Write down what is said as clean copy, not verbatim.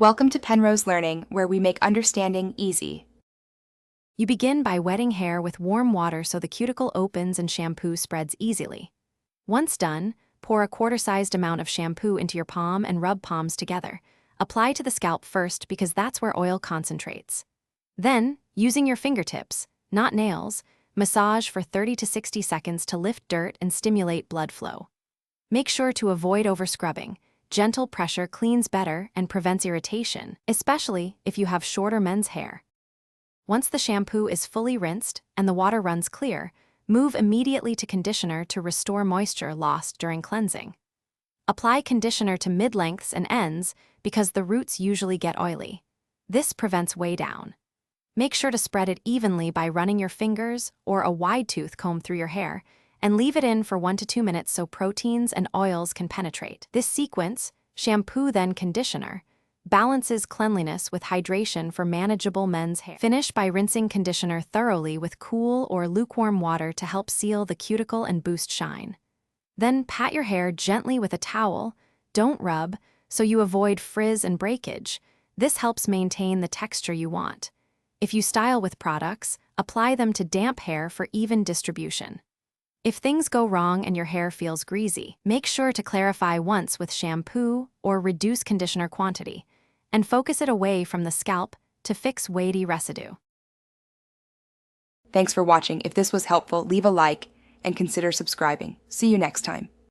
Welcome to Penrose Learning, where we make understanding easy. You begin by wetting hair with warm water so the cuticle opens and shampoo spreads easily. Once done, pour a quarter-sized amount of shampoo into your palm and rub palms together. Apply to the scalp first because that's where oil concentrates. Then, using your fingertips, not nails, massage for 30 to 60 seconds to lift dirt and stimulate blood flow. Make sure to avoid overscrubbing. Gentle pressure cleans better and prevents irritation, especially if you have shorter men's hair. Once the shampoo is fully rinsed and the water runs clear, move immediately to conditioner to restore moisture lost during cleansing. Apply conditioner to mid-lengths and ends because the roots usually get oily. This prevents way down. Make sure to spread it evenly by running your fingers or a wide-tooth comb through your hair, and leave it in for 1 to 2 minutes so proteins and oils can penetrate. This sequence, shampoo then conditioner, balances cleanliness with hydration for manageable men's hair. Finish by rinsing conditioner thoroughly with cool or lukewarm water to help seal the cuticle and boost shine. Then pat your hair gently with a towel, don't rub, so you avoid frizz and breakage. This helps maintain the texture you want. If you style with products, apply them to damp hair for even distribution. If things go wrong and your hair feels greasy, make sure to clarify once with shampoo or reduce conditioner quantity, and focus it away from the scalp to fix weighty residue. Thanks for watching. If this was helpful, leave a like and consider subscribing. See you next time.